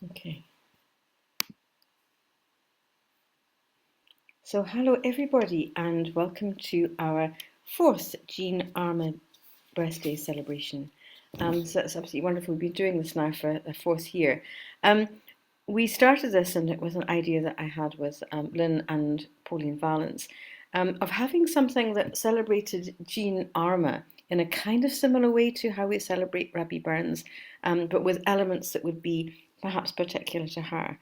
Okay. So hello everybody and welcome to our 4th Jean Armour birthday celebration. So that's absolutely wonderful. We've been doing this now for the 4th year. We started this, and it was an idea that I had with Lynn and Pauline Valence, of having something that celebrated Jean Armour in a kind of similar way to how we celebrate Rabbie Burns, but with elements that would be perhaps particular to her.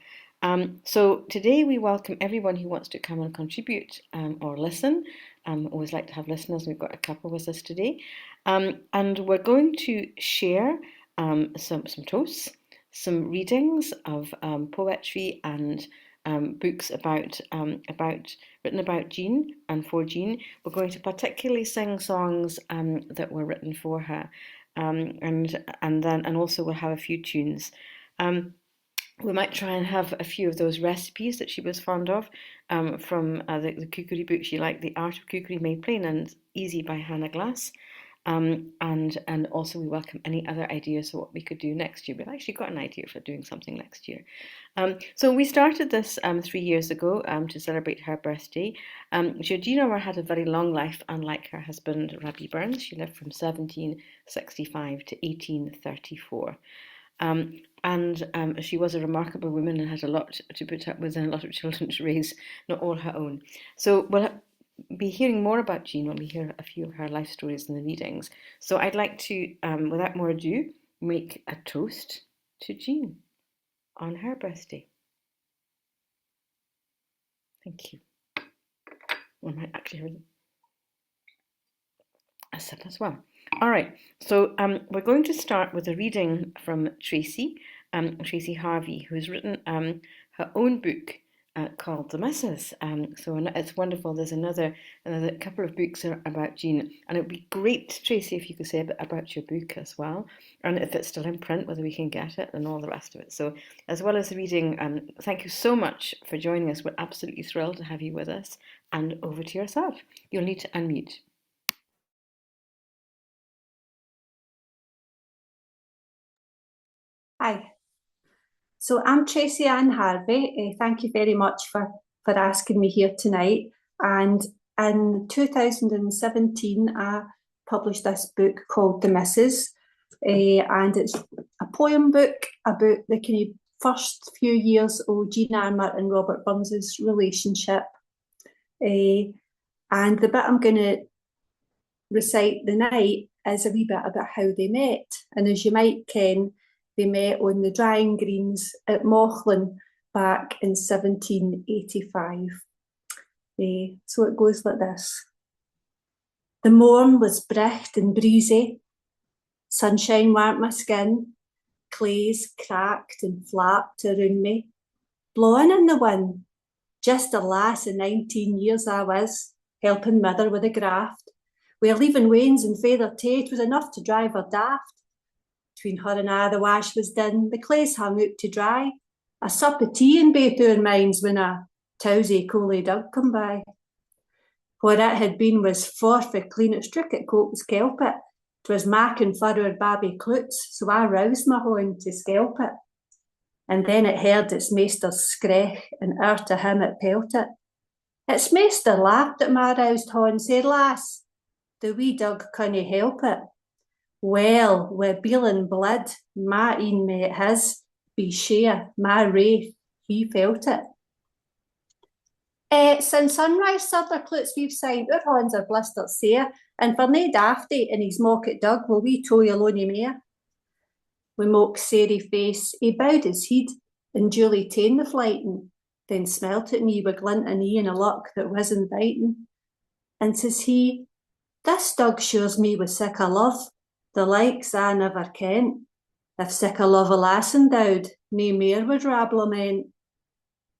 So today we welcome everyone who wants to come and contribute or listen. Always like to have listeners. We've got a couple with us today. And we're going to share some toasts, some readings of poetry and books written about Jean and for Jean. We're going to particularly sing songs that were written for her, and also we'll have a few tunes. We might try and have a few of those recipes that she was fond of from the cookery book she liked, The Art of Cookery Made Plain and Easy by Hannah Glass. And also we welcome any other ideas for what we could do next year. We've actually got an idea for doing something next year. So we started this 3 years ago to celebrate her birthday. Jean Armour had a very long life, unlike her husband Rabbie Burns. She lived from 1765 to 1834. She was a remarkable woman and had a lot to put up with and a lot of children to raise, not all her own. So we'll be hearing more about Jean when we hear a few of her life stories in the readings. So I'd like to, without more ado, make a toast to Jean on her birthday. Thank you. I might actually have a sip as well. All right, so we're going to start with a reading from Tracey Harvey, who's written her own book called The Misses. So it's wonderful. There's another couple of books about Jean, and it would be great, Tracey, if you could say a bit about your book as well, and if it's still in print, whether we can get it, and all the rest of it. So as well as the reading, thank you so much for joining us. We're absolutely thrilled to have you with us, and over to yourself. You'll need to unmute. Hi. So I'm Tracey Harvey. Thank you very much for asking me here tonight. And in 2017, I published this book called The Misses. And it's a poem book about the kind of first few years of Jean Armour and Robert Burns's relationship. And the bit I'm going to recite tonight is a wee bit about how they met. And as you might ken, they met on the drying greens at Mauchline back in 1785. So it goes like this. The morn was bricht and breezy, sunshine warmed my skin, clays cracked and flapped around me, blowing in the wind. Just a lass of 19 years I was, helping mother with a graft, where leaving wains and feather tate was enough to drive her daft. Between her and I the wash was done, the clays hung out to dry. A sup of tea in baith our minds when a towsy coley dug come by. What it had been was forfeit clean at strook at Cope's kelpit. 'Twas macking for our babby cloots, so I roused my horn to skelp it. And then it heard its maester's screch, and ere to him it pelted. Its maester laughed at my roused horn, said, "Lass, the wee dog canna help it." Well, wi' beelin' blood, my een met his, be share, my wraith, he felt it. Since sunrise, Sir the cloots we've signed, our horns are blistered sair, and for nae dafty in his mocket dug will we tow alone mare. Wi' mock sairy face, he bowed his head, and duly ta'en the flightin', then smelt at me wi' glintin' ee and a look that was inviting. And says he, "This dog shures me with sic a love, the likes I never kent. If sic a love a lass endowed, nae mair would Rab lament.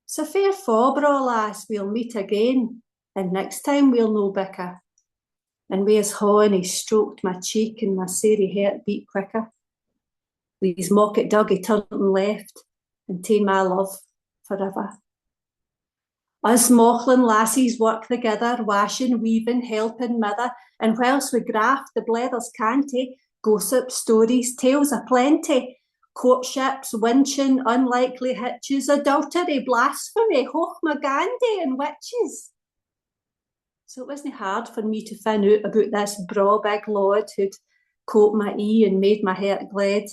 So fair fa, braw lass, we'll meet again, and next time we'll no bicker." And wi' his horn he stroked my cheek, and my sairy heart beat quicker. Wi' his mocket dog he turned and left, and ta'en my love forever. Us Mauchline lassies work together, washing, weaving, helping mother, and whilst we graft the blethers canty, gossip, stories, tales aplenty, courtships, winching, unlikely hitches, adultery, blasphemy, hoch magandi and witches. So it wasn't hard for me to find out about this braw big lord who'd coat my ee and made my heart glad.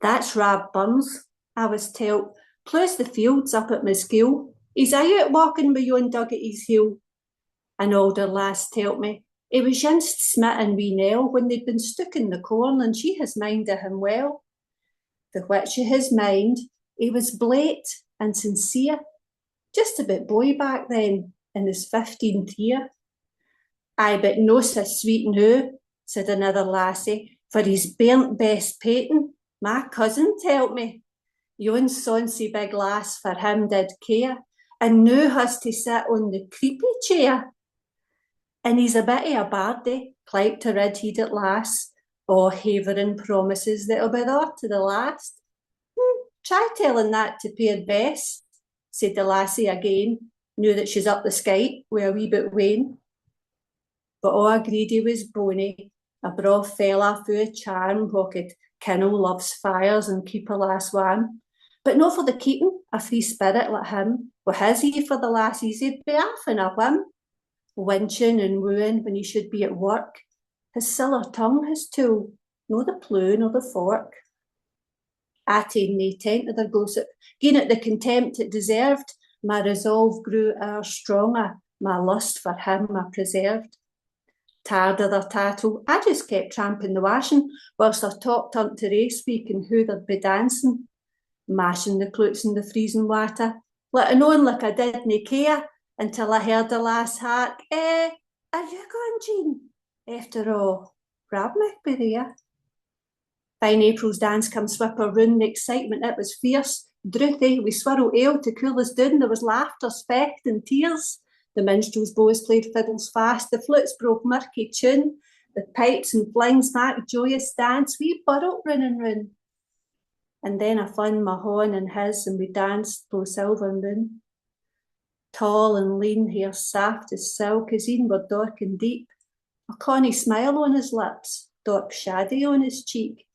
That's Rab Burns, I was told, plus the fields up at my school. He's out walking with Joan dug at his heel. An older lass told me he was yinst smitten wee Nell when they'd been stuck in the corn, and she has minded him well. The which of his mind, he was blate and sincere, just a bit boy back then, in his 15th year. Aye, but no so sweet noo, said another lassie, for he's burnt best patin. My cousin told me. Joan's sonsy big lass for him did care, and noo has to sit on the creepy chair. And he's a bit of a bardie, like to rid he'd at last, havering promises that'll be there to the last. Try telling that to Peer Bess, said the lassie again, knew that she's up the skite with a wee bit wane. But all agreed he was bony, a braw fella fu' of charm, who could kindle love's fires and keep a lass warm. But no for the keeping, a free spirit like him. With his ear for the lassies, he'd be off in a whim. Winching and wooing when he should be at work. His siller tongue his tool, no the plough nor the fork. I ta'en nae tent of their gossip, gien it the contempt it deserved. My resolve grew e'er stronger, my lust for him I preserved. Tired of their tattle, I just kept tramping the washing, whilst I talked unto race speaking who there'd be dancing. Mashing the cloots in the freezing water, letting on like I didna care, until I heard the lass hark, are you going, Jean? After all, Rab might be there. Fine April's dance come swipper round, the excitement it was fierce. Drouthy, we swirled ale to cool us down, there was laughter, specht and tears. The minstrels' bows played fiddles fast, the flutes broke murky tune, the pipes and flings back joyous dance, we burrowed running round. And then I flung my horn in his, and we danced through silver moon. Tall and lean, hair soft as silk, his een were dark and deep, a connie smile on his lips, dark shady on his cheek.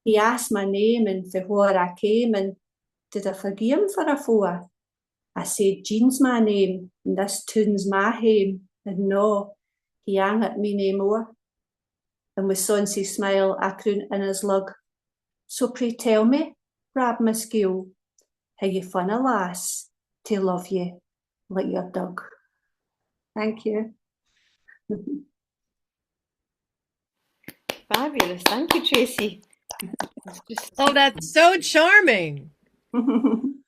He asked my name and for where I came, and did I forgive him for a four? I said, Jean's my name, and this tune's my hame, and no, he hang at me nae more. And with sonsy smile I crooned in his lug, so pray tell me, Rab Maskill, how you fun a lass to love you like your dog. Thank you. Fabulous. Thank you, Tracey. Oh, that's so charming.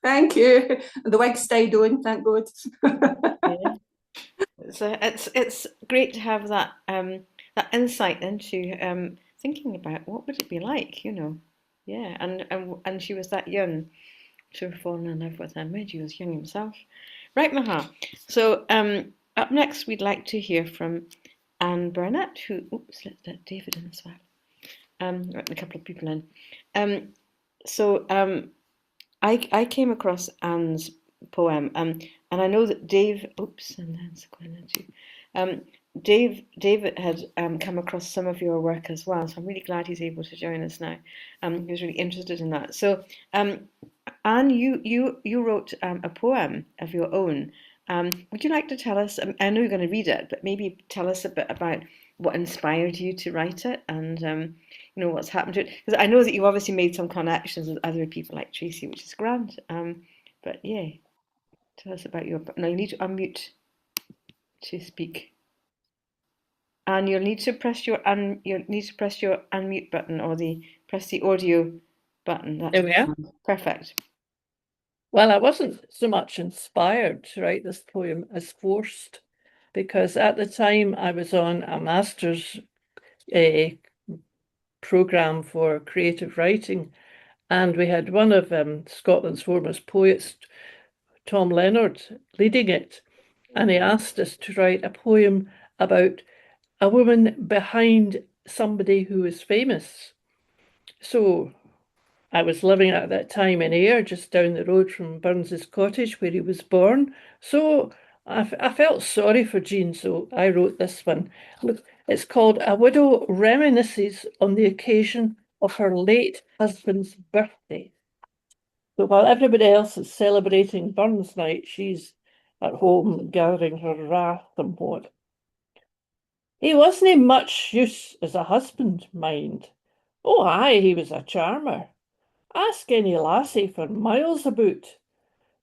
Thank you. The wig stayed on, thank God. Yeah. It's great to have that that insight into thinking about what would it be like, you know. Yeah, and she was that young to have fallen in love with him. Reggie was young himself. Right, Maha. So up next, we'd like to hear from Anne Burnett, who, let's let David in as well. A couple of people in. I came across Anne's poem, and I know that Dave, David had come across some of your work as well, so I'm really glad he's able to join us now. He was really interested in that. So, Anne, you wrote a poem of your own. Would you like to tell us? I know you're going to read it, but maybe tell us a bit about what inspired you to write it, and you know what's happened to it. Because I know that you've obviously made some connections with other people like Tracey, which is grand. But yeah, tell us about your. No, you need to unmute to speak. And you'll need to press your unmute button, or press the audio button. There we are. Perfect. Well, I wasn't so much inspired to write this poem as forced, because at the time I was on a master's programme for creative writing, and we had one of Scotland's foremost poets, Tom Leonard, leading it, and he asked us to write a poem about a woman behind somebody who is famous. So I was living at that time in Ayr, just down the road from Burns's cottage where he was born. So I felt sorry for Jean, so I wrote this one. Look, it's called A Widow Reminisces on the Occasion of her late husband's birthday. So while everybody else is celebrating Burns Night, she's at home gathering her wrath and what. He wasn't much use as a husband, mind. Oh, aye, he was a charmer. Ask any lassie for miles about.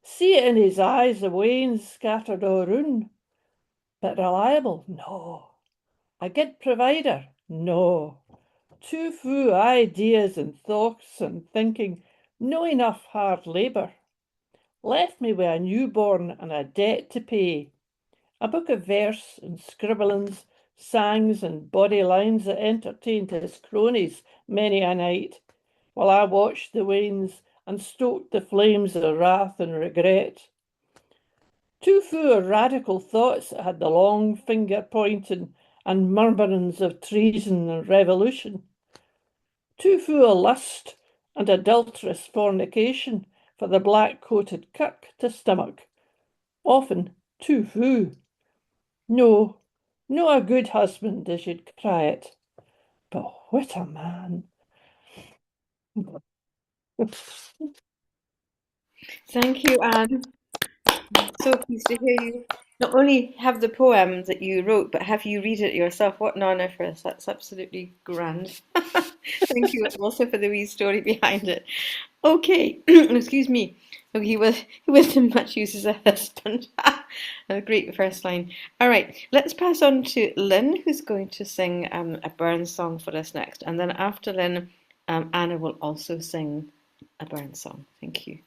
See it in his eyes, the wains scattered all round. But reliable? No. A good provider? No. Too few ideas and thoughts and thinking, no enough hard labour. Left me with a newborn and a debt to pay. A book of verse and scribblings, sangs and body lines that entertained his cronies many a night, while I watched the wains and stoked the flames of wrath and regret. Too few radical thoughts that had the long finger pointing and murmurings of treason and revolution. Too few lust and adulterous fornication for the black-coated kirk to stomach. Often too few. No, no a good husband as you'd cry it. But what a man. Thank you, Anne. So pleased to hear you not only have the poem that you wrote, but have you read it yourself. What an honour for us. That's absolutely grand. Thank you also for the wee story behind it. Okay, excuse me. Oh, he wasn't much use as a husband. A great first line. All right, let's pass on to Lynn, who's going to sing a Burns song for us next. And then after Lynn, Anna will also sing a Burns song. Thank you.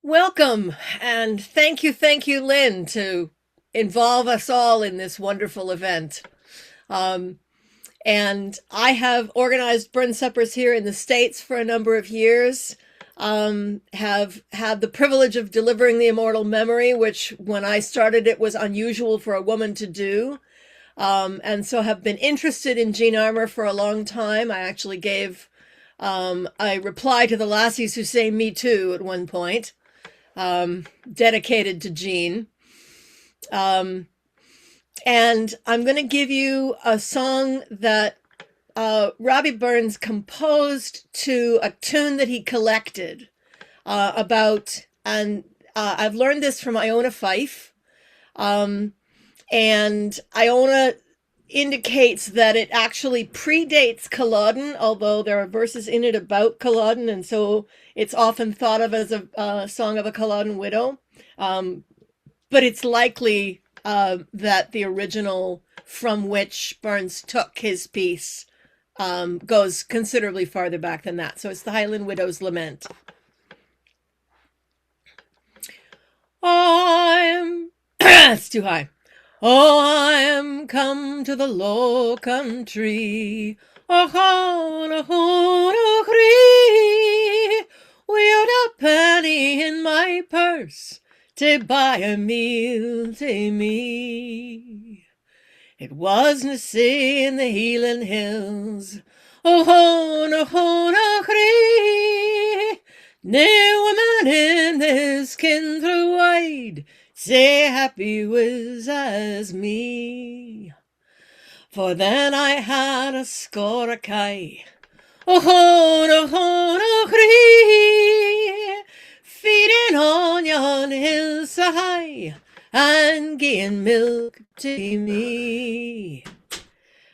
Welcome, and thank you, Lynn, to involve us all in this wonderful event. And I have organized Burns suppers here in the States for a number of years, have had the privilege of delivering the immortal memory, which when I started it was unusual for a woman to do, and so have been interested in Jean Armour for a long time. I actually gave a reply to the Lassies who say me too at one point. Dedicated to Jean. And I'm going to give you a song that Robbie Burns composed to a tune that he collected about, and I've learned this from Iona Fife. And Iona indicates that it actually predates Culloden, although there are verses in it about Culloden, and so it's often thought of as a song of a Culloden widow. But it's likely that the original from which Burns took his piece goes considerably farther back than that. So it's the Highland Widow's Lament. It's too high. Oh, I am come to the low country, without a penny in my purse to buy a meal to me. It wasna say in the Highland hills, no woman in this kin through wide say happy was as me. For then I had a score of kye, feeding on yon hill so high, and gieing milk to me.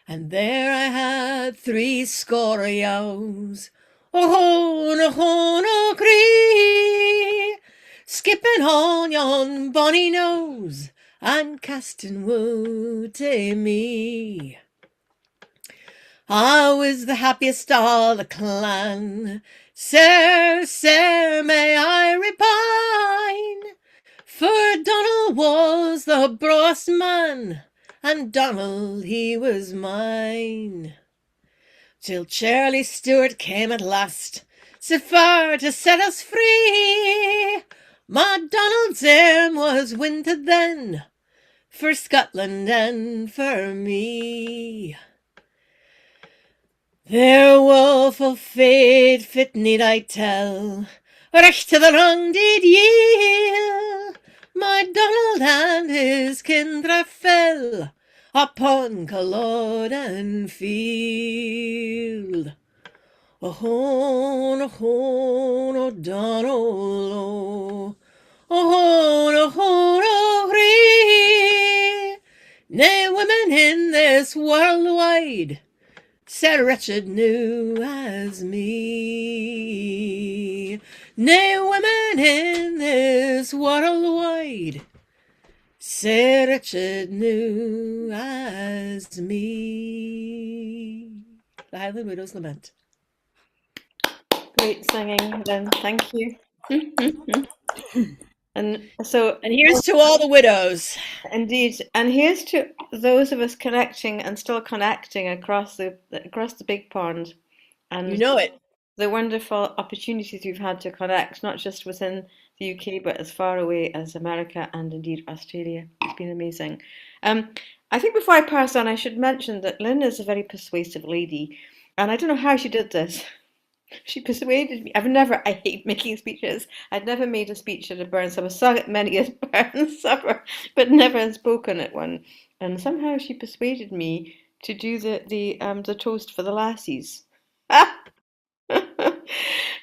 And there I had 3 score of Yowes, skipping on yon bonny nose, and casting wood to me. I was the happiest all the clan, sir, may I repine, for Donald was the brawest man, and Donald he was mine. Till Charlie Stewart came at last, so far to set us free. My Donald's aim was winted then, for Scotland and for me. Their woeful fate fit need I tell, recht to the wrong did yield. My Donald and his kindred fell, upon Culloden field. Ohone, O'Donnell, ohone, o'hree. Nae women in this world wide sae wretched new as me. Nae women in this world wide sae wretched new as me. The Highland Widow's Lament. Great singing, Lynn. Thank you. And here's to all the widows. Indeed, and here's to those of us connecting and still connecting across the big pond, and you know it. The wonderful opportunities we've had to connect, not just within the UK, but as far away as America and indeed Australia. It's been amazing. I think before I pass on, I should mention that Lynn is a very persuasive lady, and I don't know how she did this. She persuaded me. I hate making speeches. I'd never made a speech at a Burn supper, sung at many a Burn supper, but never spoken at one. And somehow she persuaded me to do the toast for the Lassies.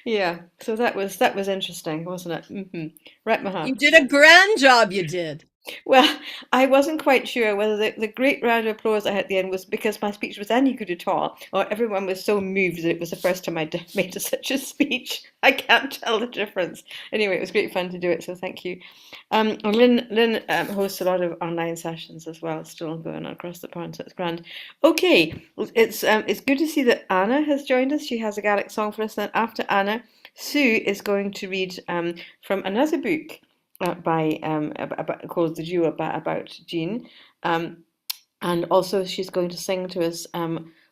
Yeah, so that was interesting, wasn't it? Right, Maha. You did a grand job, you did. Well, I wasn't quite sure whether the great round of applause I had at the end was because my speech was any good at all, or everyone was so moved that it was the first time I'd made such a speech. I can't tell the difference. Anyway, it was great fun to do it, so thank you. And Lynn hosts a lot of online sessions as well, still going on across the pond, so it's grand. Okay, it's good to see that Anna has joined us. She has a Gaelic song for us, and after Anna, Sue is going to read from another book called The Jew about Jean, and also she's going to sing to us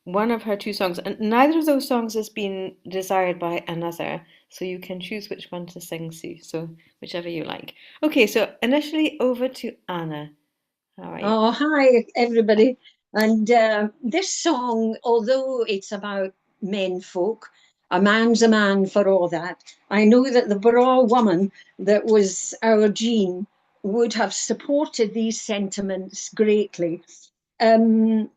one of her two songs, and neither of those songs has been desired by another, so you can choose which one to sing, Sue, so whichever you like. Okay, so initially over to Anna. All right. Oh, hi everybody. And this song, although it's about men folk, a man's a man for all that, I know that the braw woman that was our Jean would have supported these sentiments greatly. In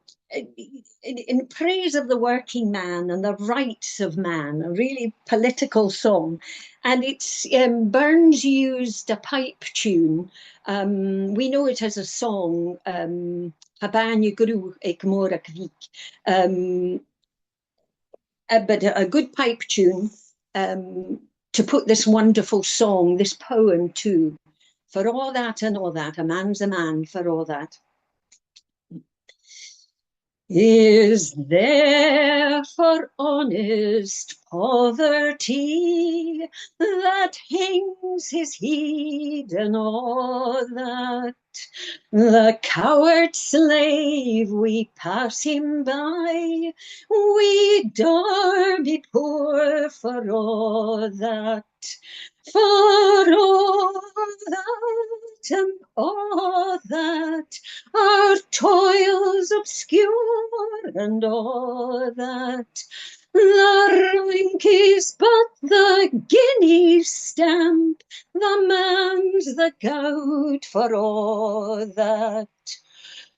praise of the working man and the rights of man, a really political song. And it's Burns used a pipe tune. We know it as a song, Habanya Guru Ik Mora Kvik. But a good pipe tune to put this wonderful song, this poem to. For all that and all that, a man's a man for all that. Is there for honest poverty that hangs his head and all that? The coward slave, we pass him by, we dare be poor for all that. For all that and all that, our toils obscure and all that. The rank is but the guinea stamp, the man's the gout for all that.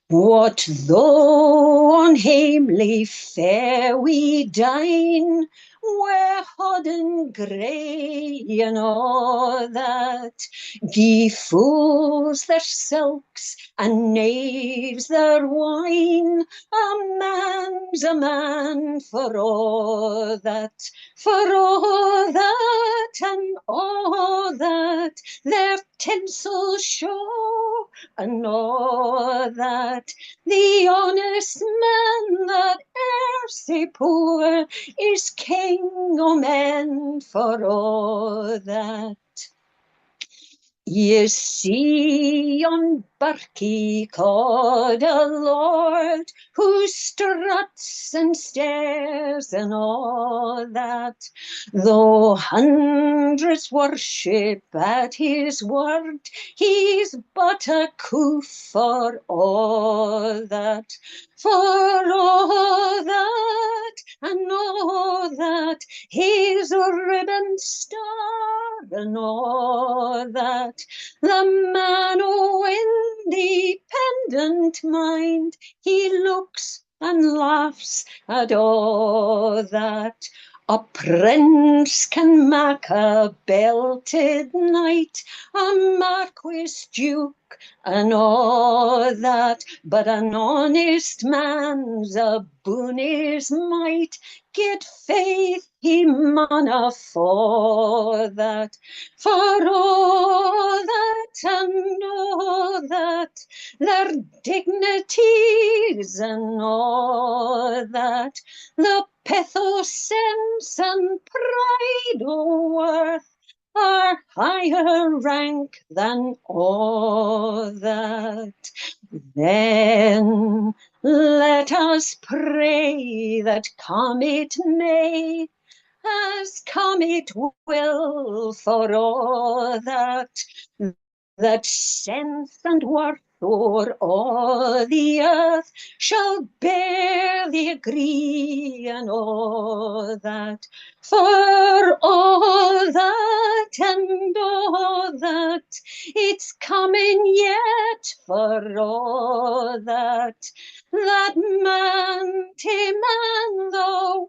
What though on hamely fare we dine, we're hodden grey and all that. Gie fools their silks and knaves their wine, a man's a man for all that. For all that and all that, their tinsel show and all that. The honest man that e'er sae poor is king o' men for all that. Ye see yon barky called a lord, who struts and stares and all that. Though hundreds worship at his word, he's but a coof for all that. For all that and all that, his ribbon star and all that. The man o' independence independent mind. He looks and laughs at all that. A prince can mak a belted knight, a marquis, duke, and all that, but an honest man's a boon is might. Get faith he maun afford that, for all that and all that, their dignities and all that, the pathos, sense, and pride o' worth are higher rank than all that. Then let us pray that come it may, as come it will, for all that, that sense and worth o'er all the earth shall barely agree, and all that, for all that and all that, it's coming yet, for all that, that man to man the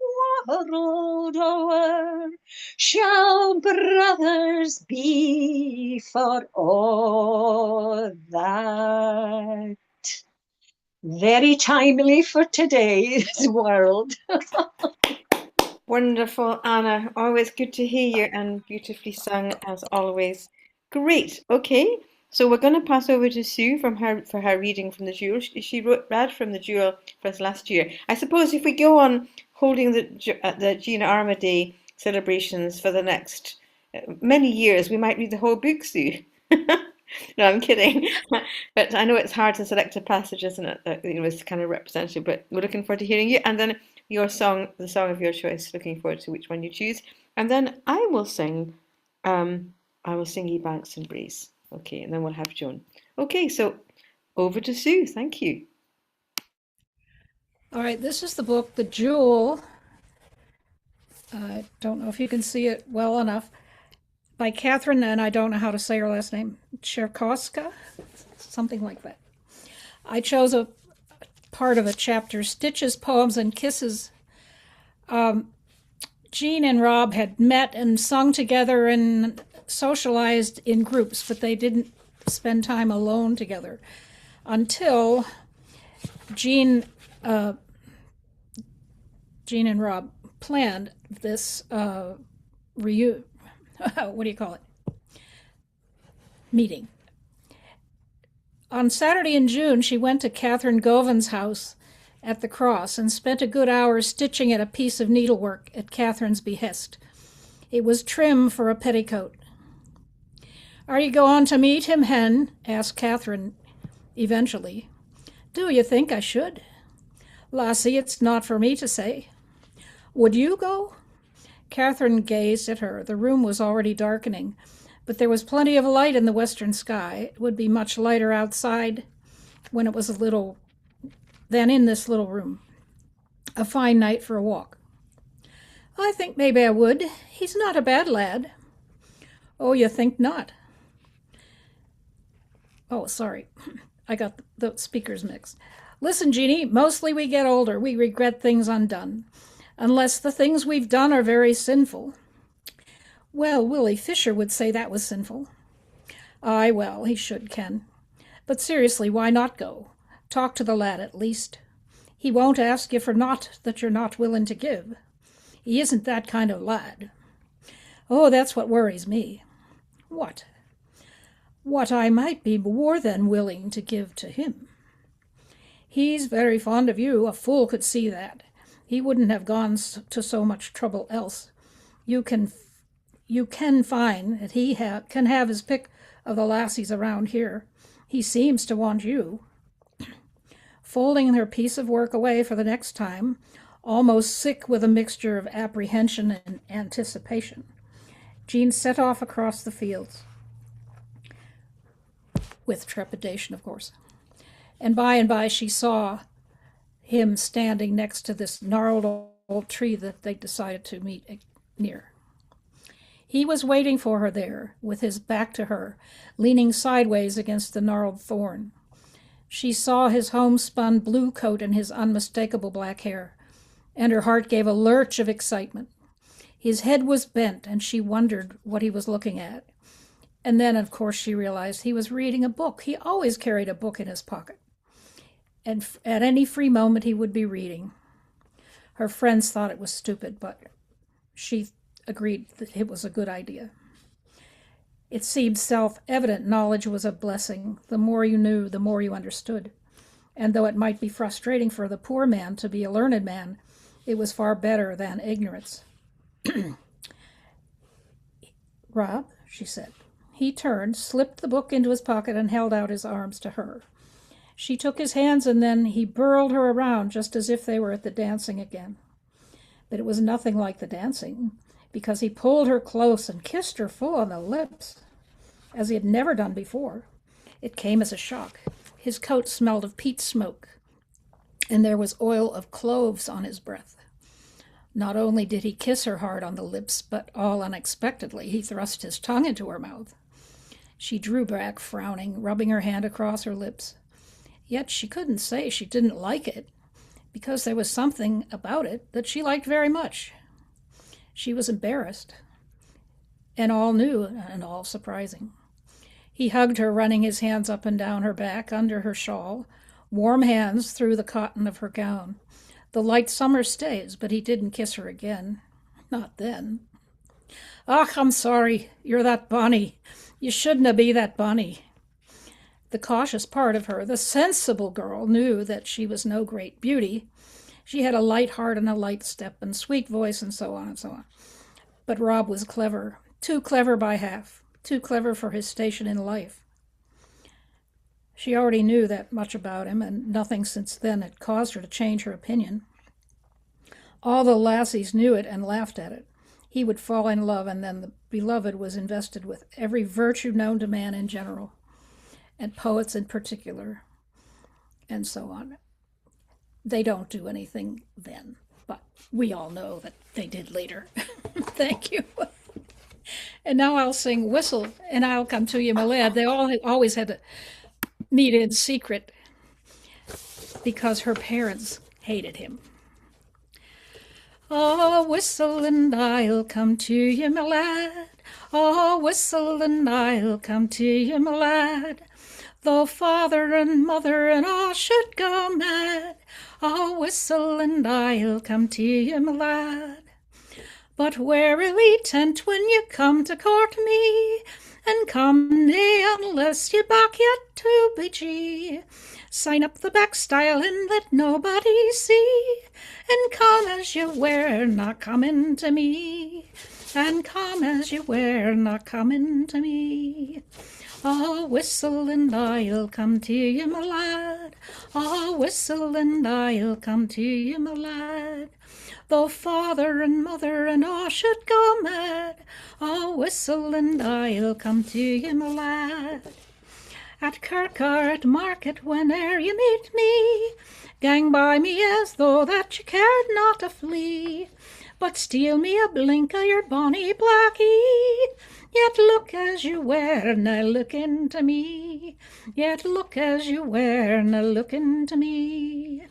world o'er shall brothers be, for all that. Very timely for today's world. Wonderful, Anna. Always good to hear you and beautifully sung as always. Great. Okay, so we're going to pass over to Sue for her reading from the Jewel. She read from the Jewel for us last year. I suppose if we go on holding the Jean Armour Day celebrations for the next many years, we might read the whole book, Sue. No, I'm kidding. But I know it's hard to select a passage, isn't it? That is kind of representative. But we're looking forward to hearing you. And then your song, the song of your choice. Looking forward to which one you choose. And then I will sing. Ye Banks and Braes. Okay, and then we'll have Joan. Okay, so over to Sue. Thank you. All right, this is the book, The Jewel. I don't know if you can see it well enough. By Catherine, and I don't know how to say her last name, Czerkawska, something like that. I chose a part of a chapter, Stitches, Poems, and Kisses. Jean and Rob had met and sung together and socialized in groups, but they didn't spend time alone together until Jean and Rob planned this meeting. On Saturday in June, she went to Catherine Govan's house at the Cross and spent a good hour stitching at a piece of needlework at Catherine's behest. It was trim for a petticoat. "Are you going to meet him, Hen?" asked Catherine eventually. "Do you think I should?" "Lassie, it's not for me to say." "Would you go?" Catherine gazed at her. The room was already darkening, but there was plenty of light in the western sky. It would be much lighter outside when it was than in this little room. A fine night for a walk. "I think maybe I would. He's not a bad lad." "Oh, you think not?" Oh, sorry. I got the speakers mixed. "Listen, Jeannie, mostly we get older. We regret things undone. Unless the things we've done are very sinful." "Well, Willie Fisher would say that was sinful." "Aye, well, he should, Ken. But seriously, why not go? Talk to the lad at least. He won't ask you for naught that you're not willing to give. He isn't that kind of lad." "Oh, that's what worries me." "What?" "What I might be more than willing to give to him." "He's very fond of you. A fool could see that. He wouldn't have gone to so much trouble else. You can find that he can have his pick of the lassies around here. He seems to want you." Folding her piece of work away for the next time, almost sick with a mixture of apprehension and anticipation, Jean set off across the fields. With trepidation, of course. And by she saw him standing next to this gnarled old tree that they decided to meet near. He was waiting for her there, with his back to her, leaning sideways against the gnarled thorn. She saw his homespun blue coat and his unmistakable black hair, and her heart gave a lurch of excitement. His head was bent, and she wondered what he was looking at. And then, of course, she realized he was reading a book. He always carried a book in his pocket. And at any free moment, he would be reading. Her friends thought it was stupid, but she agreed that it was a good idea. It seemed self-evident knowledge was a blessing. The more you knew, the more you understood. And though it might be frustrating for the poor man to be a learned man, it was far better than ignorance. Rob, she said. He turned, slipped the book into his pocket, and held out his arms to her. She took his hands, and then he whirled her around just as if they were at the dancing again. But it was nothing like the dancing, because he pulled her close and kissed her full on the lips, as he had never done before. It came as a shock. His coat smelled of peat smoke, and there was oil of cloves on his breath. Not only did he kiss her hard on the lips, but all unexpectedly he thrust his tongue into her mouth. She drew back, frowning, rubbing her hand across her lips. Yet she couldn't say she didn't like it, because there was something about it that she liked very much. She was embarrassed, and all new and all surprising. He hugged her, running his hands up and down her back, under her shawl, warm hands through the cotton of her gown. The light summer stays, but he didn't kiss her again. Not then. "Ach, I'm sorry, you're that bonny. You shouldna be that bonny." The cautious part of her, the sensible girl, knew that she was no great beauty. She had a light heart and a light step and sweet voice and so on and so on. But Rob was clever, too clever by half, too clever for his station in life. She already knew that much about him, and nothing since then had caused her to change her opinion. All the lassies knew it and laughed at it. He would fall in love, and then the beloved was invested with every virtue known to man in general, and poets in particular, and so on. They don't do anything then, but we all know that they did later. Thank you. And now I'll sing Whistle, and I'll come to you, my lad. They always had to meet in secret because her parents hated him. Oh, whistle and I'll come to you, my lad. Oh, whistle and I'll come to you, my lad. Though father and mother and all should go mad, oh, whistle and I'll come to you, my lad. But warily tent when you come to court me, and come nae unless you back yet to BG. Sign up the back stile and let nobody see, and come as you were, not coming to me, and come as you were, not coming to me. Oh, whistle and I'll come to you, my lad. Oh, whistle and I'll come to you, my lad. Though father and mother and all should go mad, oh, whistle and I'll come to you, my lad. At kirk or at market, whene'er you meet me, gang by me as though that you cared not a flea, but steal me a blink o' your bonny blackie. Yet look as you were, na look into me. Yet look as you were, na look into me.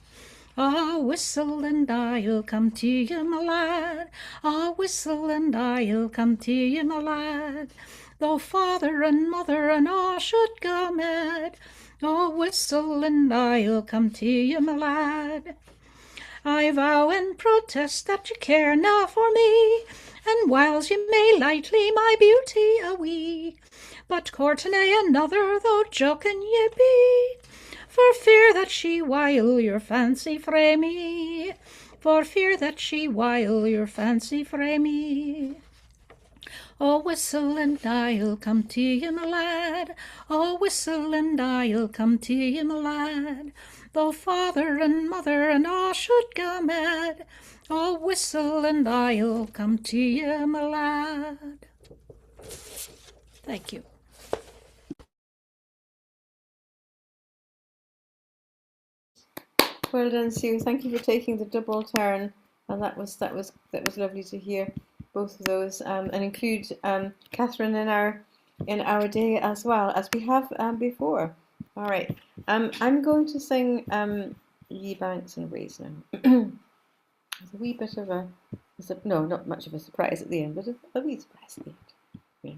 Ah, whistle and I'll come to you, my lad. Ah, whistle and I'll come to you, my lad. Though father and mother and all should go mad, oh, whistle and I'll come to you, my lad. I vow and protest that you care na for me, and whiles you may lightly my beauty awee, but court nae another, though joking ye be, for fear that she wile your fancy frae me, for fear that she wile your fancy frae me. Oh, whistle and I'll come to you, my lad. Oh, whistle and I'll come to you, my lad. Though father and mother and all should go mad, oh, whistle and I'll come to you, my lad. Thank you. Well done, Sue. Thank you for taking the double turn, and that was lovely to hear both of those, and include Catherine in our day as well as we have before. All right. I'm going to sing Ye Banks and Ways now. There's a wee bit of no, not much of a surprise at the end, but a wee surprise at the end. Yeah.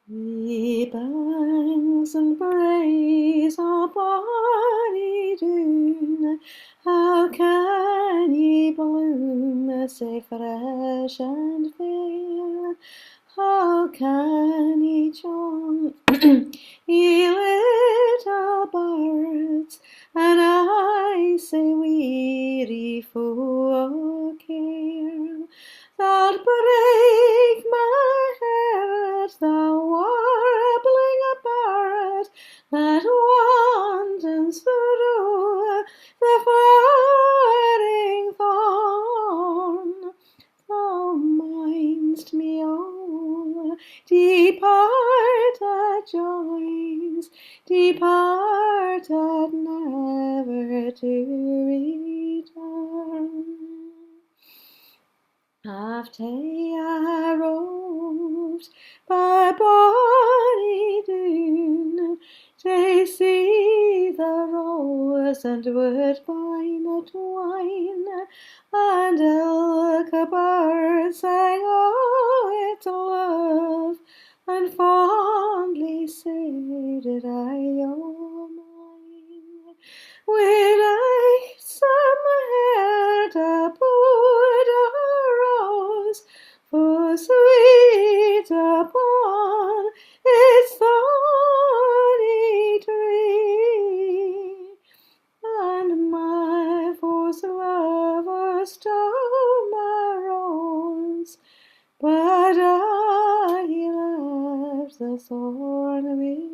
Ye banks and braes of bonny Doon, how can ye bloom sae fresh and fair? How can ye chant, ye little birds, and I say weary for care? Thou'lt break my heart, thou warbling bird, that wanders through the flowering thorn. Thou mind'st me all departed joys, departed never to return. After I roved by bonny Doon, to see the rose and woodbine twine, and ilka bird sang o' its love, and fondly say did I o' mine. When I some heard a bud a rose, for sweet upon its thorny tree, and my false lover stole my rose, but I left the thorn with me.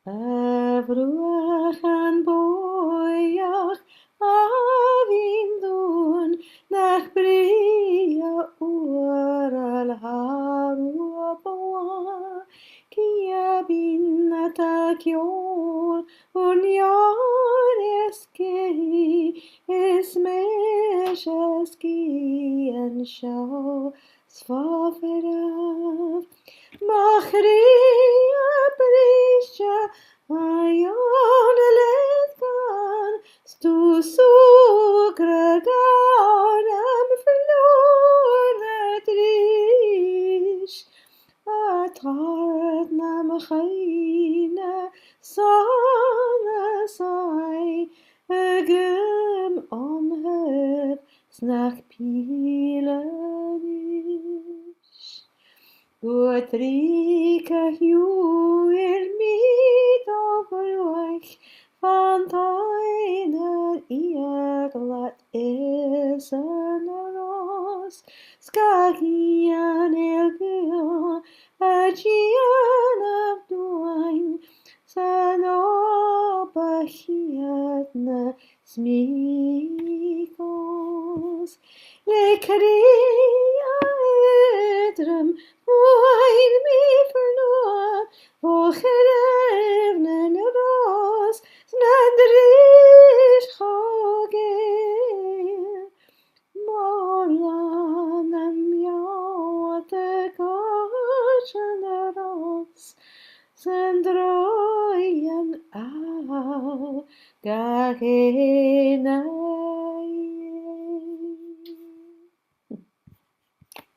Efrwch yn boiach a fi'n ddwn, nach bria o'r alharw boa, kia bin at ac ior, union esgei, esmesh esgei yn siaw, sfaferaf. McCrae brisja ayon ledgan, stu sukre gan am verlorne drish, a tard nam chayne sana sai, a gum on her snach pilanish. Godrika hwyr myd o fwylwech, fan tainer iaglat is yn yr os, sgagian elgyl a gian af dwain, san o bachiad na smigos. Le cria edrym, wain mi verloor, o gerefn en roos, snadrish hoger. Morlan en mjate kars en roos, sendroien al gagenai.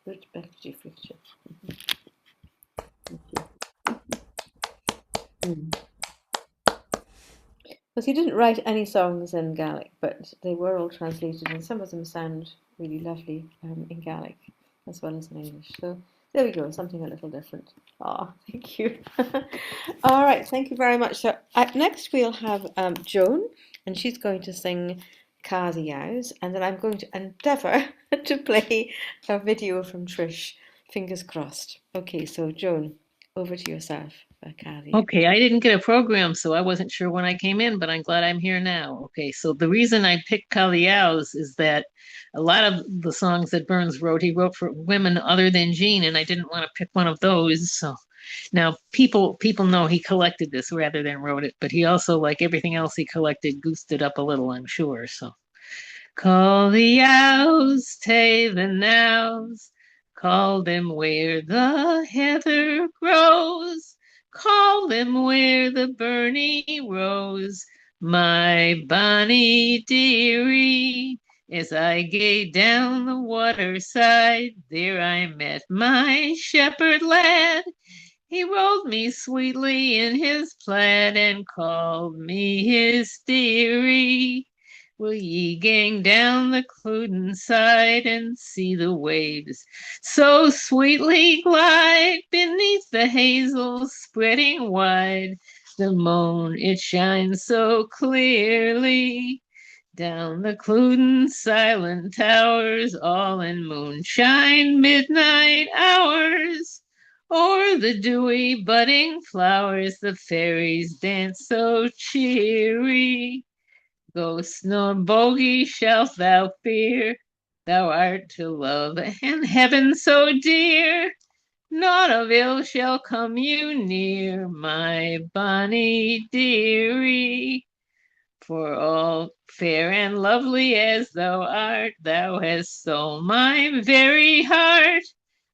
Good, back to you, Fritz. Because he didn't write any songs in Gaelic, but they were all translated, and some of them sound really lovely in Gaelic as well as in English. So there we go, something a little different. Ah, thank you. All right, thank you very much. So next we'll have Joan, and she's going to sing Casa Yowes, and then I'm going to endeavour to play a video from Trish. Fingers crossed. Okay, so Joan, over to yourself. Okay, I didn't get a program, so I wasn't sure when I came in, but I'm glad I'm here now. Okay, so the reason I picked Yowes is that a lot of the songs that Burns wrote, he wrote for women other than Jean, and I didn't want to pick one of those. So now people know he collected this rather than wrote it, but he also, like everything else he collected, goosed it up a little, I'm sure. So call the Yowes, tay the nows, call them where the heather grows. Call them where the burnie rose, my bonnie dearie. As I gaed down the waterside, there I met my shepherd lad. He rolled me sweetly in his plaid and called me his dearie. Will ye gang down the Clooden side and see the waves so sweetly glide beneath the hazels spreading wide? The moon it shines so clearly down the Clooden silent towers, all in moonshine midnight hours. O'er the dewy budding flowers the fairies dance so cheery. Ghost nor bogey shalt thou fear, thou art to love and heaven so dear. Naught of ill shall come you near, my bonnie dearie. For all fair and lovely as thou art, thou hast stole my very heart.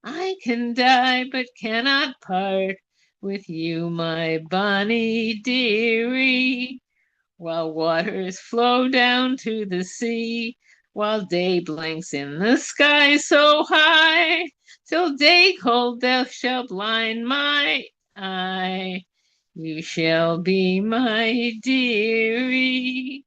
I can die, but cannot part with you, my bonnie dearie. While waters flow down to the sea, while day blinks in the sky so high, till day cold death shall blind my eye. You shall be my dearie.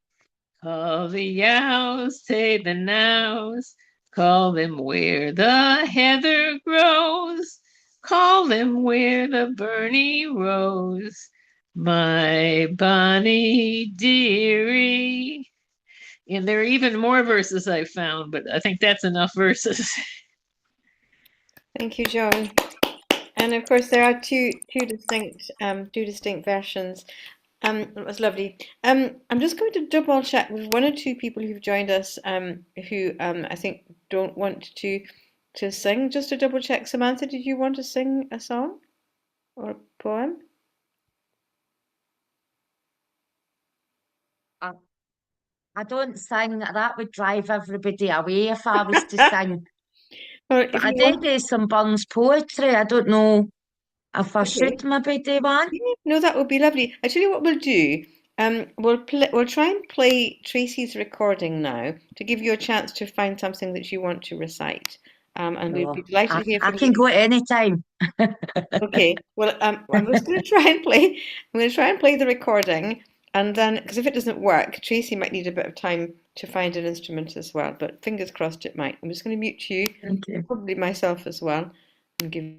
Call the Yowes, say the Nows, call them where the heather grows, call them where the burnie rose, my bonnie dearie. And there are even more verses I found, but I think that's enough verses. Thank you, Joan. And of course, there are two distinct versions. It was lovely. I'm just going to double check with one or two people who've joined us, who I think don't want to sing. Just to double check, Samantha, did you want to sing a song or a poem? I don't sing. That would drive everybody away if I was to sing. Or But if I you did want, do some Burns poetry. I don't know if I okay. should maybe do one. Yeah, no, that would be lovely. I tell you what we'll do. We'll try and play Tracy's recording now to give you a chance to find something that you want to recite. And we'd be No, delighted to hear I from can you. go at any time. Okay. Well, I'm just going to try and play. I'm going to try and play the recording, and then because if it doesn't work, Tracy might need a bit of time to find an instrument as well. But fingers crossed, it might. I'm just going to mute you, Thank you. probably myself as well, and give.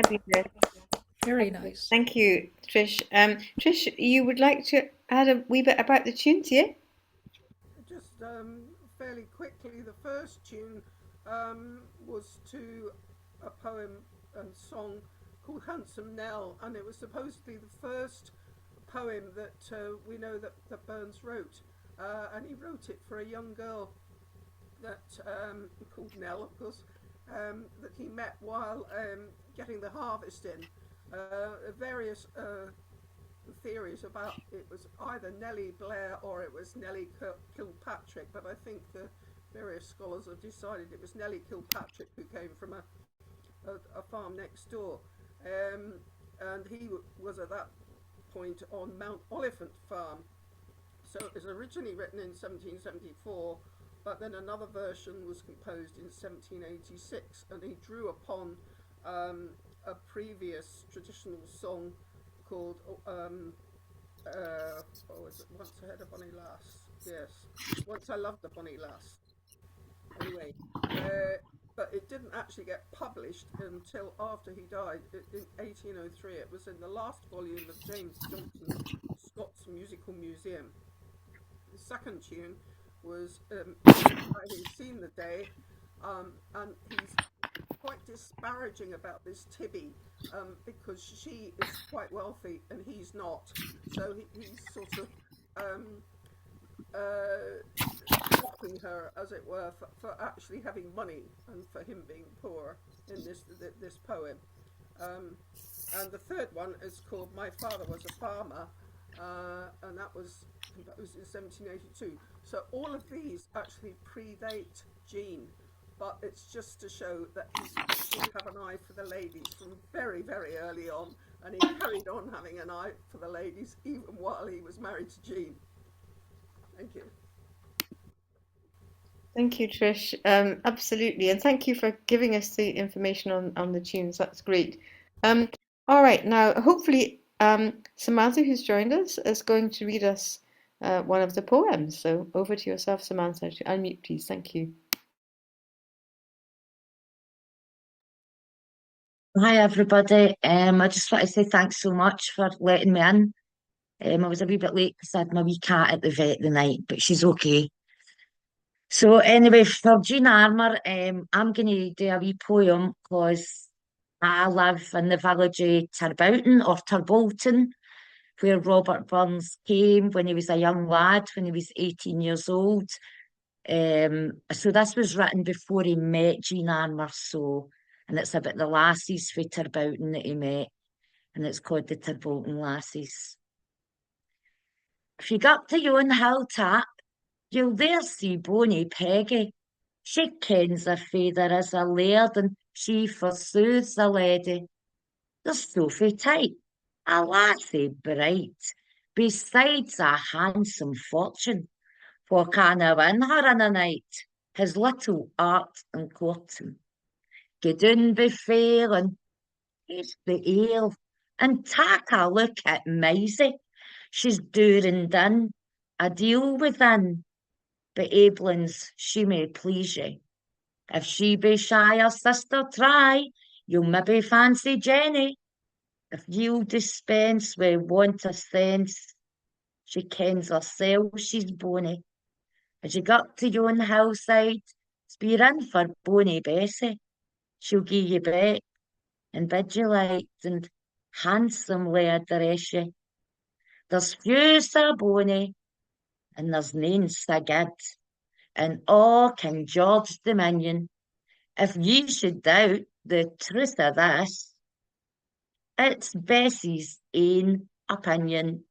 Fabulous. Very nice. Thank you, Trish. Trish, you would like to add a wee bit about the tunes, yeah? Just fairly quickly, the first tune was to a poem and song called Handsome Nell, and it was supposedly the first poem that we know that Burns wrote, and he wrote it for a young girl that called Nell, of course, that he met while getting the harvest in. Various theories about it was either Nellie Blair or it was Nellie Kilpatrick, but I think the various scholars have decided it was Nellie Kilpatrick, who came from a farm next door, and he was at that point on Mount Oliphant Farm. So it was originally written in 1774, but then another version was composed in 1786, and he drew upon a previous traditional song called is it Once I Had a Bonny Lass? Yes, Once I Loved a Bonny Lass. Anyway, but it didn't actually get published until after he died in 1803. It was in the last volume of James Johnson's Scots Musical Museum. The second tune was Having Seen the Day, and he's quite disparaging about this Tibby, because she is quite wealthy and he's not, so he's sort of mocking her, as it were, for actually having money and for him being poor in this poem. And the third one is called My Father Was a Farmer, and that was composed in 1782. So all of these actually predate Jean, but it's just to show that he did have an eye for the ladies from very, very early on, and he carried on having an eye for the ladies even while he was married to Jean. Thank you. Thank you, Trish. Absolutely, and thank you for giving us the information on the tunes. That's great. All right, now hopefully Samantha, who's joined us, is going to read us one of the poems. So over to yourself, Samantha. To unmute, please. Thank you. Hi everybody. I just want to say thanks so much for letting me in. I was a wee bit late because I had my wee cat at the vet the night, but she's okay. So anyway, for Jean Armour, I'm going to do a wee poem because I live in the village of Tarbolton or Tarbolton, where Robert Burns came when he was a young lad, when he was 18 years old. So this was written before he met Jean Armour, and it's about the Lassies for Tarbolton that he met, and it's called the Tarbolton Lassies. If you go up to yon hill tap, you'll there see bonny Peggy. She kens her father as a laird, and she forsooth's a lady. There's Sophie tight, a lassie bright, besides a handsome fortune. For can I win her in a night? His little art and courting. Get in be fair and taste the ale, and tak a look at Maisie. She's doing done, a deal within, but Aiblins she may please ye. If she be shy, her sister try, you'll maybe fancy Jenny. If you'll dispense with want of sense, she kens herself she's bonny. As you got to yon hillside, speer in for bonny Bessie. She'll gie you back and bid you light and handsomely address ye. There's few so bonny, and there's nane so good, in all King George's dominion. If ye should doubt the truth of this, it's Bessie's own opinion.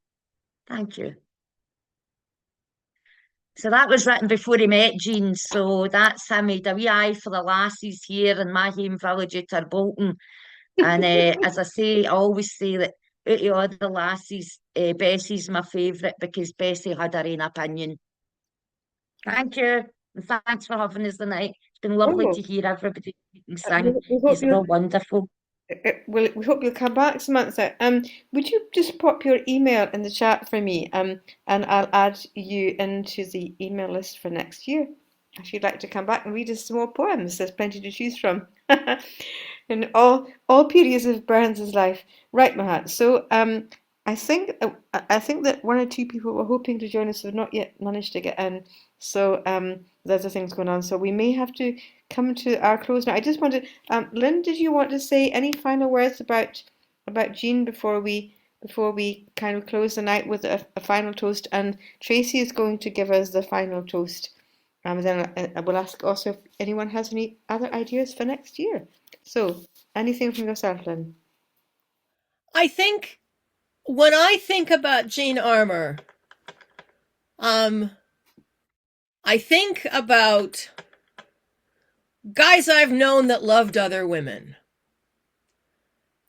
Thank you. So that was written before he met Jean, so that's him. He had a wee eye for the lassies here in my home village of Tarbolton. And as I say, I always say that out of all the lassies, Bessie's my favourite because Bessie had her own opinion. Thank you. And thanks for having us tonight. It's been lovely to hear everybody sing. You're all wonderful. We hope you'll come back, Samantha. Would you just pop your email in the chat for me, and I'll add you into the email list for next year. If you'd like to come back and read us some more poems, there's plenty to choose from. in all periods of Burns's life. Right, Mahat. So I think that one or two people were hoping to join us who have not yet managed to get in. So there's other things going on. So we may have to come to our close now. I just wanted, Lynn, did you want to say any final words about Jean before we kind of close the night with a final toast? And Tracey is going to give us the final toast. Then I will ask also if anyone has any other ideas for next year. So anything from yourself, Lynn? I think when I think about Jean Armour, I think about guys I've known that loved other women.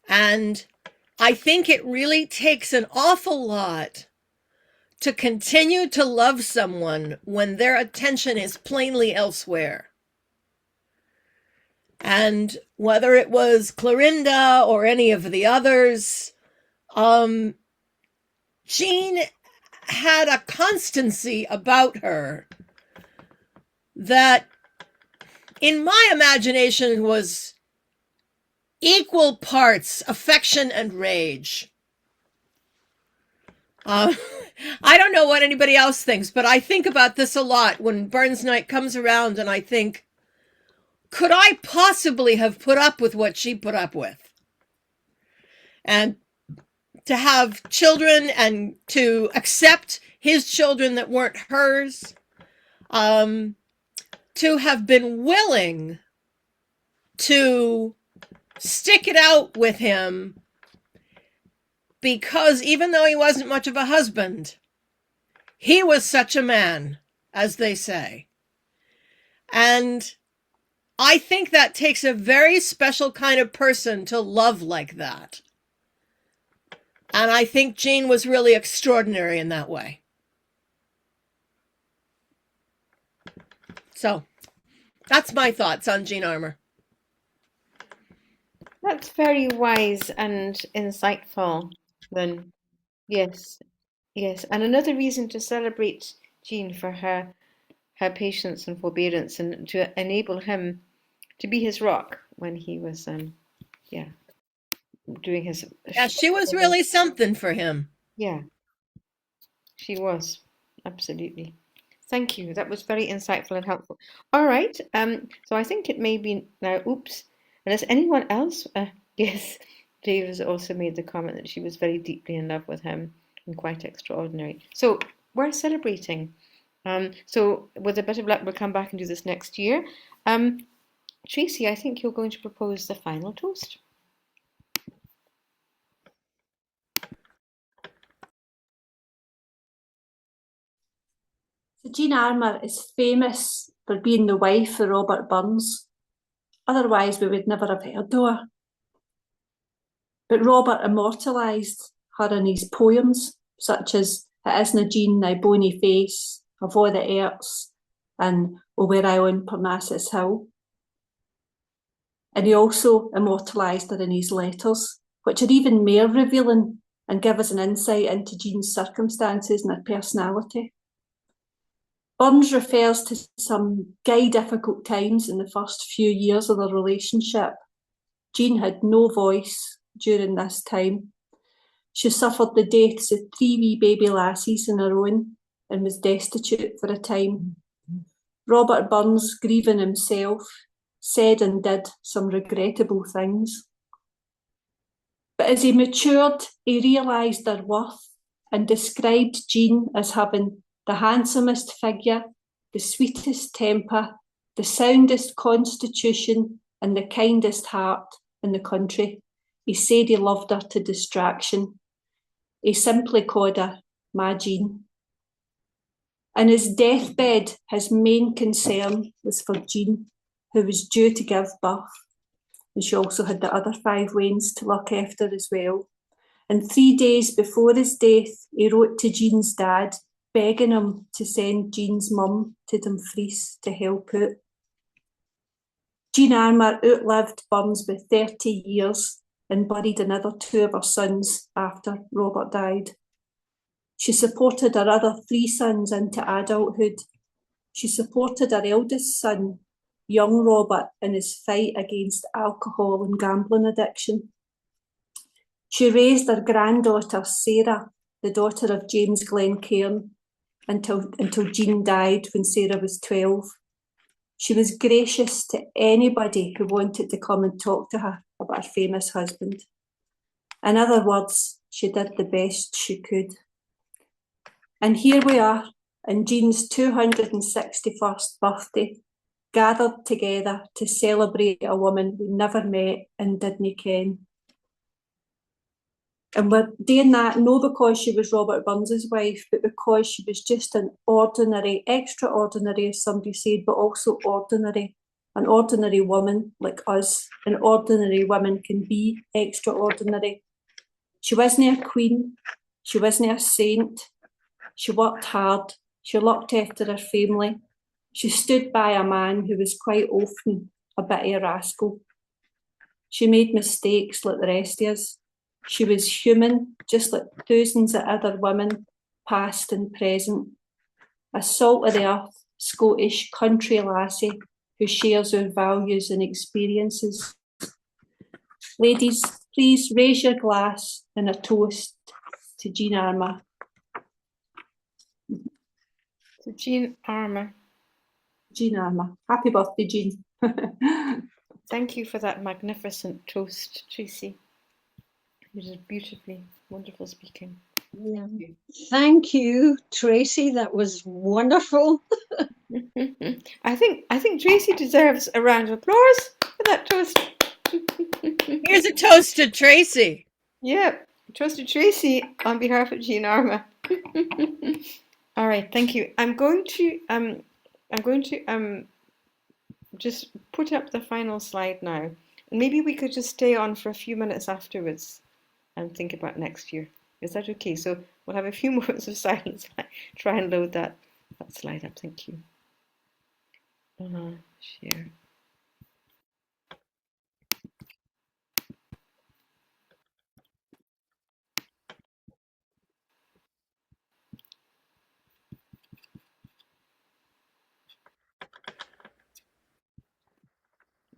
And I think it really takes an awful lot to continue to love someone when their attention is plainly elsewhere. And whether it was Clorinda or any of the others, Jean had a constancy about her that, in my imagination, was equal parts affection and rage. I don't know what anybody else thinks, but I think about this a lot when Burns Night comes around, and I think, could I possibly have put up with what she put up with? And to have children and to accept his children that weren't hers, to have been willing to stick it out with him, because even though he wasn't much of a husband, he was such a man, as they say. And I think that takes a very special kind of person to love like that. And I think Jean was really extraordinary in that way. So that's my thoughts on Jean Armour. That's very wise and insightful, Lynn. Yes, yes. And another reason to celebrate Jean for her patience and forbearance, and to enable him to be his rock when he was doing his. Yeah, she was really something for him. Yeah, she was. Absolutely. Thank you. That was very insightful and helpful. All right. So I think it may be now, oops, unless anyone else, yes, Dave has also made the comment that she was very deeply in love with him and quite extraordinary. So we're celebrating. So with a bit of luck, we'll come back and do this next year. Tracey, I think you're going to propose the final toast. Jean Armour is famous for being the wife of Robert Burns. Otherwise, we would never have heard of her. But Robert immortalised her in his poems, such as It Isna Jean, Thy Bonny Face, Of All the Earths, and O Where I on Parnassus Hill. And he also immortalised her in his letters, which are even more revealing and give us an insight into Jean's circumstances and her personality. Burns refers to some gay difficult times in the first few years of their relationship. Jean had no voice during this time. She suffered the deaths of 3 wee baby lassies in her own and was destitute for a time. Robert Burns, grieving himself, said and did some regrettable things. But as he matured, he realised their worth and described Jean as having the handsomest figure, the sweetest temper, the soundest constitution, and the kindest heart in the country. He said he loved her to distraction. He simply called her Ma Jean. In his deathbed, his main concern was for Jean, who was due to give birth. And she also had the other 5 weans to look after as well. And 3 days before his death, he wrote to Jean's dad, begging him to send Jean's mum to Dumfries to help out. Jean Armour outlived Burns by 30 years and buried another 2 of her sons after Robert died. She supported her other 3 sons into adulthood. She supported her eldest son, young Robert in his fight against alcohol and gambling addiction. She raised her granddaughter, Sarah, the daughter of James Glencairn, until Jean died when Sarah was 12. She was gracious to anybody who wanted to come and talk to her about her famous husband. In other words, she did the best she could. And here we are, in Jean's 261st birthday, gathered together to celebrate a woman we never met and didn't ken. And we're doing that not because she was Robert Burns's wife, but because she was just an ordinary, extraordinary, as somebody said, but also ordinary. An ordinary woman like us. An ordinary woman can be extraordinary. She wasn't a queen. She wasn't a saint. She worked hard. She looked after her family. She stood by a man who was quite often a bit of a rascal. She made mistakes like the rest of us. She was human, just like thousands of other women, past and present. A salt of the earth, Scottish country lassie who shares our values and experiences. Ladies, please raise your glass in a toast to Jean Armour. To Jean Armour. Jean Armour. Happy birthday, Jean. Thank you for that magnificent toast, Tracey. It was beautifully wonderful speaking. Yeah. Thank you, Tracey. That was wonderful. I think Tracey deserves a round of applause for that toast. Here's a toast to Tracey. Yeah, toast to Tracey on behalf of Jean Armour. All right, thank you. I'm going to just put up the final slide now, and maybe we could just stay on for a few minutes afterwards and think about next year. Is that okay? So we'll have a few moments of silence. Try and load that slide up. Thank you. Share.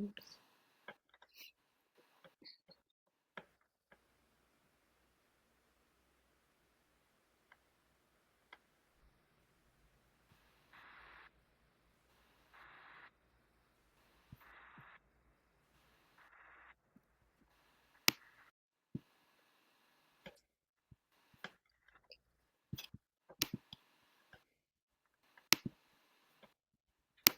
Oops.